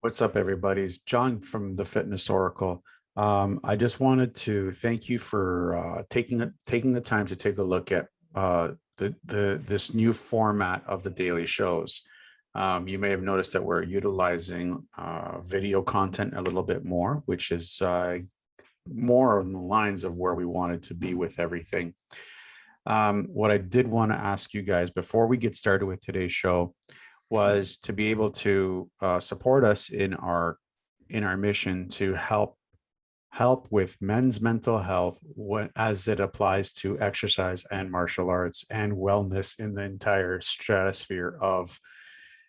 What's up, everybody? It's John from the Fitness Oracle. I just wanted to thank you for taking the time to take a look at the this new format of the daily shows. You may have noticed that we're utilizing video content a little bit more, which is more on the lines of where we wanted to be with everything. What I did want to ask you guys before we get started with today's show was to be able to support us in our mission to help with men's mental health as it applies to exercise and martial arts and wellness in the entire stratosphere of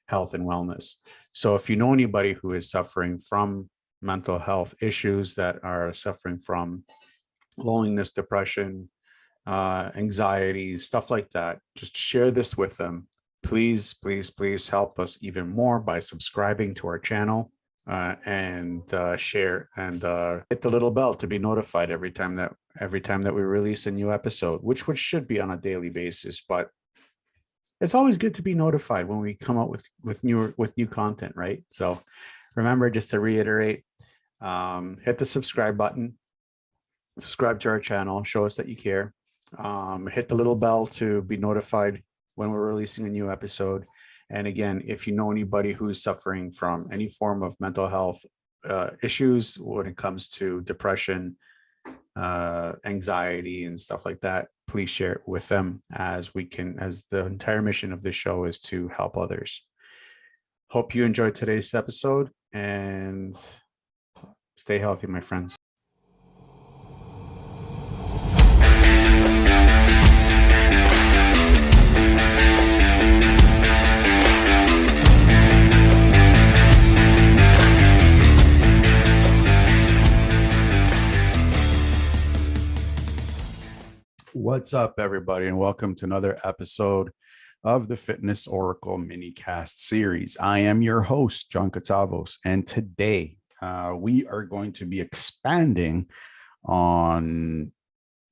health and wellness. So if you know anybody who is suffering from mental health issues, that are suffering from loneliness, depression, anxiety, stuff like that, just share this with them. Please, please, please help us even more by subscribing to our channel and share and hit the little bell to be notified every time that we release a new episode, which should be on a daily basis. But it's always good to be notified when we come out with new content, right? So remember, just to reiterate, hit the subscribe button, subscribe to our channel, show us that you care. Hit the little bell to be notified when we're releasing a new episode. And again, if you know anybody who's suffering from any form of mental health issues when it comes to depression, anxiety, and stuff like that, please share it with them, as the entire mission of this show is to help others. Hope you enjoyed today's episode and stay healthy, my friends. What's up, everybody, and welcome to another episode of the Fitness Oracle minicast series. I am your host, John Katavos, and today we are going to be expanding on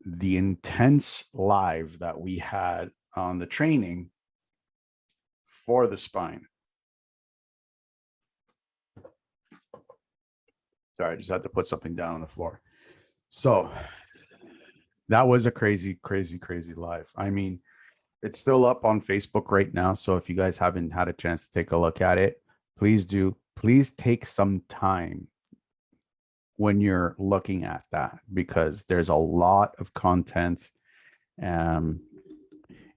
the intense live that we had on the training for the spine. Sorry, I just had to put something down on the floor. So that was a crazy, crazy, crazy live. I mean, it's still up on Facebook right now. So if you guys haven't had a chance to take a look at it, please do. Please take some time when you're looking at that, because there's a lot of content and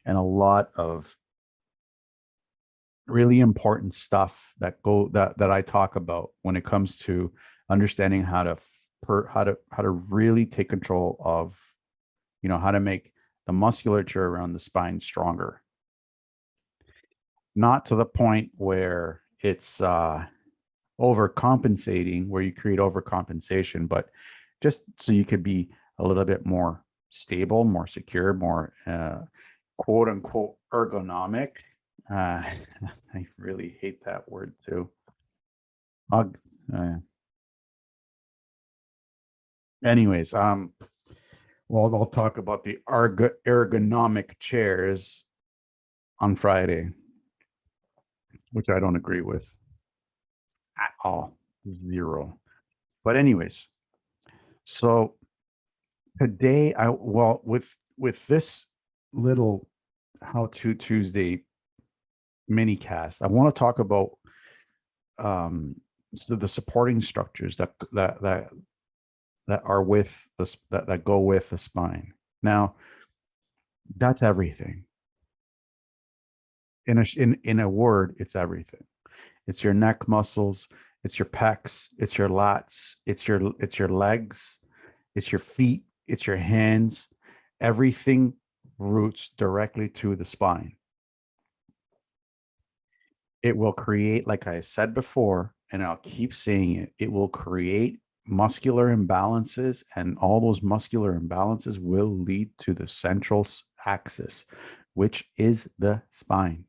a lot of really important stuff that I talk about when it comes to understanding how to really take control of, how to make the musculature around the spine stronger. Not to the point where it's overcompensating, where you create overcompensation, but just so you could be a little bit more stable, more secure, more quote unquote ergonomic. I really hate that word too. Anyways, well, I'll talk about the ergonomic chairs on Friday, which I don't agree with at all. Zero. But anyways, so today with this little How To Tuesday mini cast, I want to talk about so the supporting structures that are with this that go with the spine. Now, that's everything. In a word, it's everything. It's your neck muscles, it's your pecs, it's your lats, it's your legs, it's your feet, it's your hands. Everything roots directly to the spine. It will create, like I said before, and I'll keep saying it, it will create muscular imbalances, and all those muscular imbalances will lead to the central axis, which is the spine.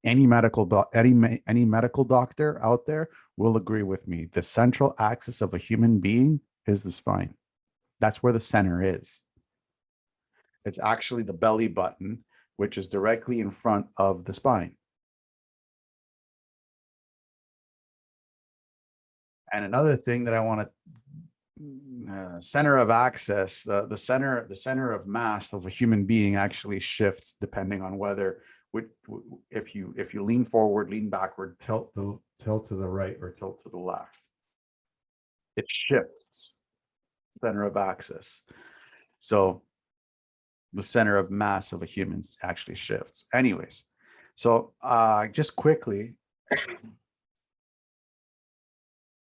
Any medical doctor out there will agree with me. The central axis of a human being is the spine. That's where the center is. It's actually the belly button, which is directly in front of the spine. And another thing that I want to center of access, the center of mass of a human being actually shifts depending on whether if you lean forward, lean backward, tilt to the right or tilt to the left. It shifts center of access. So the center of mass of a human actually shifts. Anyways, so just quickly,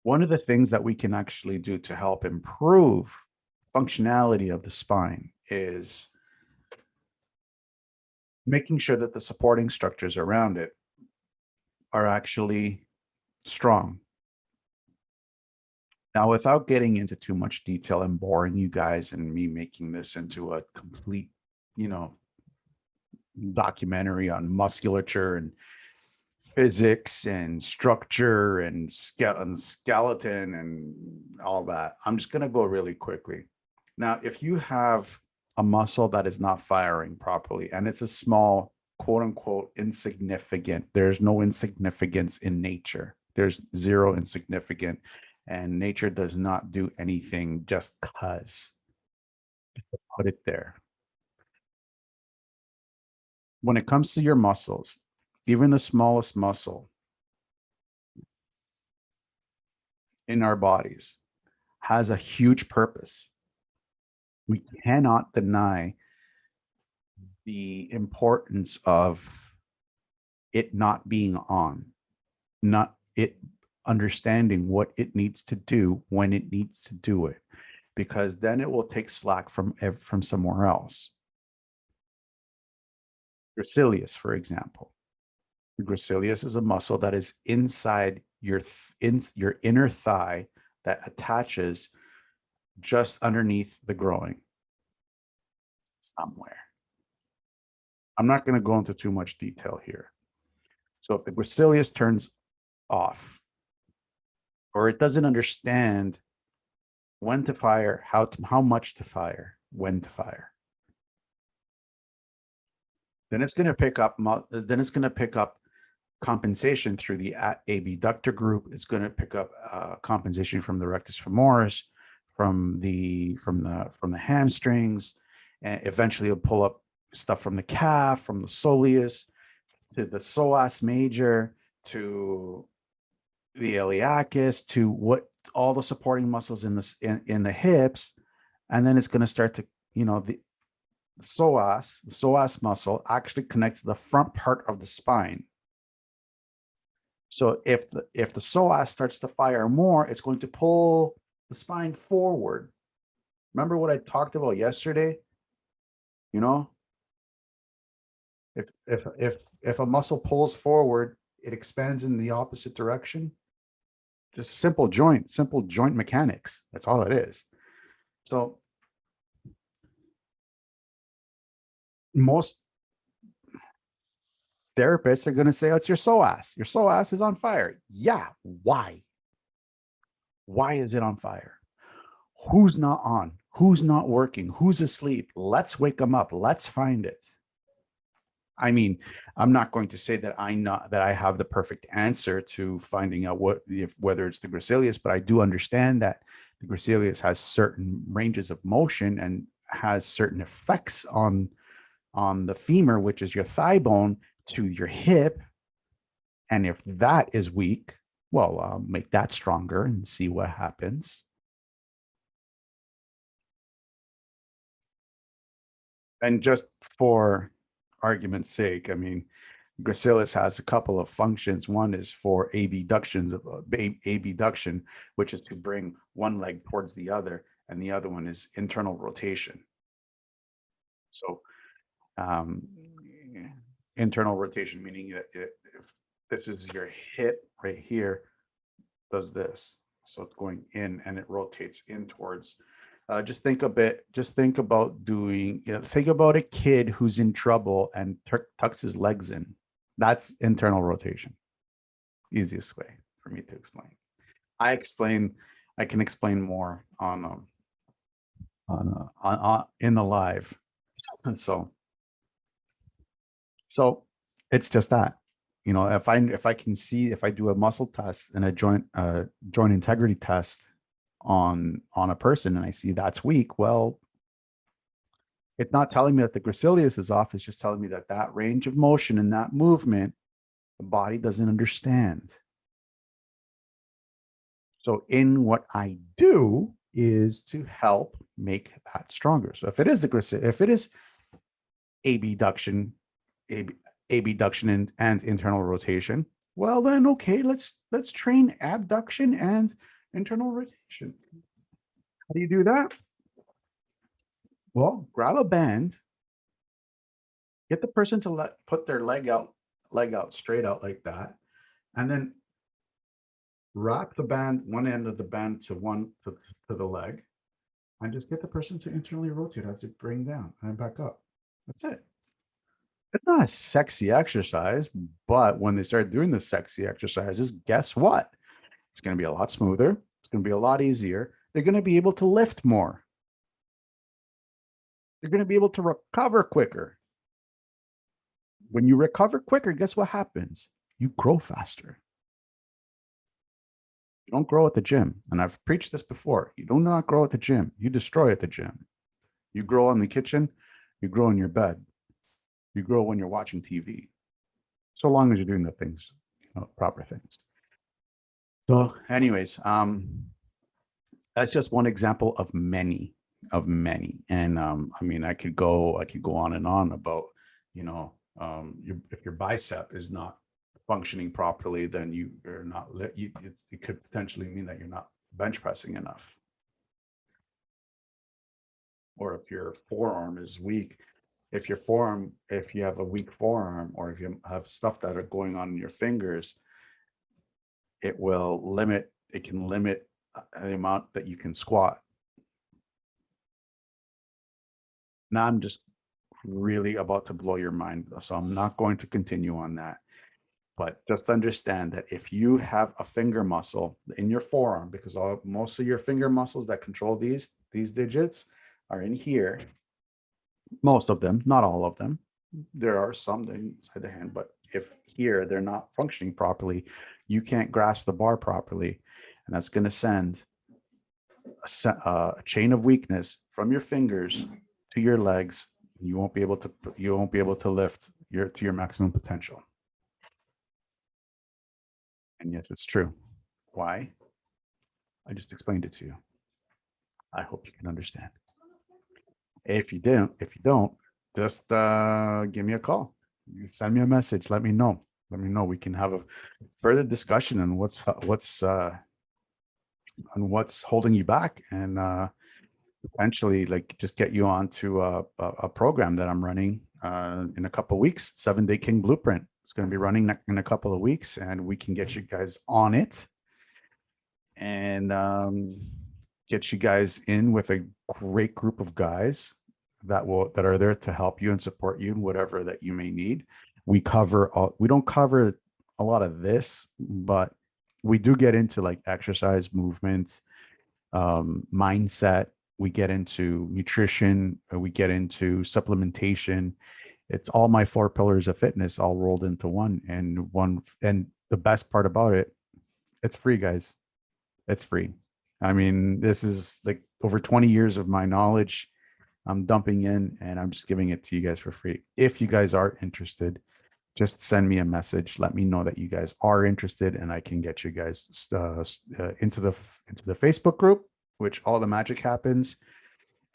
one of the things that we can actually do to help improve functionality of the spine is making sure that the supporting structures around it are actually strong. Now, without getting into too much detail and boring you guys and me making this into a complete, documentary on musculature and physics and structure and skeleton and all that, I'm just going to go really quickly. Now, if you have a muscle that is not firing properly and it's a small, quote unquote, insignificant, there's no insignificance in nature. There's zero insignificant, and nature does not do anything just because. Put it there. When it comes to your muscles, even the smallest muscle in our bodies has a huge purpose. We cannot deny the importance of it not being on, not it understanding what it needs to do when it needs to do it, because then it will take slack from somewhere else. Gracilis, for example. The gracilis is a muscle that is inside your inner thigh that attaches just underneath the groin somewhere. I'm not going to go into too much detail here. So if the gracilis turns off, or it doesn't understand when to fire, how much to fire, when to fire, then it's going to pick up compensation through the abductor group. It's going to pick up compensation from the rectus femoris, from the hamstrings, and eventually it'll pull up stuff from the calf, from the soleus to the psoas major to the iliacus to what all the supporting muscles in the hips, and then it's going to start to the psoas muscle actually connects the front part of the spine. So if the psoas starts to fire more, it's going to pull the spine forward. Remember what I talked about yesterday? If a muscle pulls forward, it expands in the opposite direction. Just simple joint mechanics. That's all it is. So most therapists are going to say, oh, it's your psoas. Your psoas is on fire. Yeah. Why? Why is it on fire? Who's not on? Who's not working? Who's asleep? Let's wake them up. Let's find it. I mean, I'm not going to say that I have the perfect answer to finding out whether it's the gracilis, but I do understand that the gracilis has certain ranges of motion and has certain effects on the femur, which is your thigh bone, to your hip. And if that is weak, well, I'll make that stronger and see what happens. And just for argument's sake, I mean, gracilis has a couple of functions. One is for abduction, which is to bring one leg towards the other, and the other one is internal rotation. So internal rotation, meaning that if this is your hip right here, does this. So it's going in and it rotates in towards. Just think about think about a kid who's in trouble and tucks his legs in. That's internal rotation. Easiest way for me to explain. I can explain more on in the live. So it's just that. if I can see, if I do a muscle test and a joint integrity test on a person and I see that's weak, well, it's not telling me that the gracilis is off. It's just telling me that that range of motion and that movement, the body doesn't understand. So in what I do is to help make that stronger. So if it is if it is abduction, abduction and internal rotation, well then okay, let's train abduction and internal rotation. How do you do that? Well, grab a band, get the person to put their leg out straight out like that, and then wrap the band, one end of the band to the leg, and just get the person to internally rotate as it bring down and back up. That's it. It's not a sexy exercise, but when they start doing the sexy exercises, guess what? It's going to be a lot smoother. It's going to be a lot easier. They're going to be able to lift more. They're going to be able to recover quicker. When you recover quicker, guess what happens? You grow faster. You don't grow at the gym. And I've preached this before. You do not grow at the gym. You destroy at the gym. You grow in the kitchen. You grow in your bed. You grow when you're watching TV. So long as you're doing the things, proper things. So anyways, that's just one example of many. And I mean, I could go on and on about, if your bicep is not functioning properly, then you're not, it could potentially mean that you're not bench pressing enough. Or if your forearm is weak, if you have a weak forearm, or if you have stuff that are going on in your fingers, it can limit the amount that you can squat. Now I'm just really about to blow your mind, so I'm not going to continue on that. But just understand that if you have a finger muscle in your forearm, because most of your finger muscles that control these digits are in here, most of them, not all of them. There are some inside the hand, but if here they're not functioning properly, you can't grasp the bar properly, and that's going to send a chain of weakness from your fingers to your legs. You won't be able to lift to your maximum potential. And yes, it's true. Why? I just explained it to you. I hope you can understand. If you don't, just give me a call. You send me a message. Let me know. We can have a further discussion on what's holding you back, and potentially just get you onto a program that I'm running in a couple of weeks. 7-Day King Blueprint. It's going to be running in a couple of weeks, and we can get you guys on it and get you guys in with a great group of guys that are there to help you and support you in whatever that you may need. We don't cover a lot of this, but we do get into like exercise, movement, mindset. We get into nutrition. We get into supplementation. It's all my 4 pillars of fitness all rolled into one. And the best part about it, it's free, guys. It's free. I mean, this is like over 20 years of my knowledge I'm dumping in, and I'm just giving it to you guys for free. If you guys are interested, just send me a message. Let me know that you guys are interested, and I can get you guys into the Facebook group, which all the magic happens,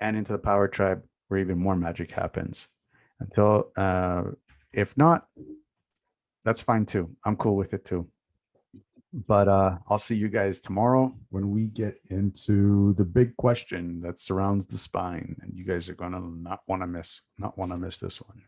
and into the Power Tribe, where even more magic happens. If not, that's fine too. I'm cool with it too. But I'll see you guys tomorrow when we get into the big question that surrounds the spine, and you guys are gonna not want to miss this one.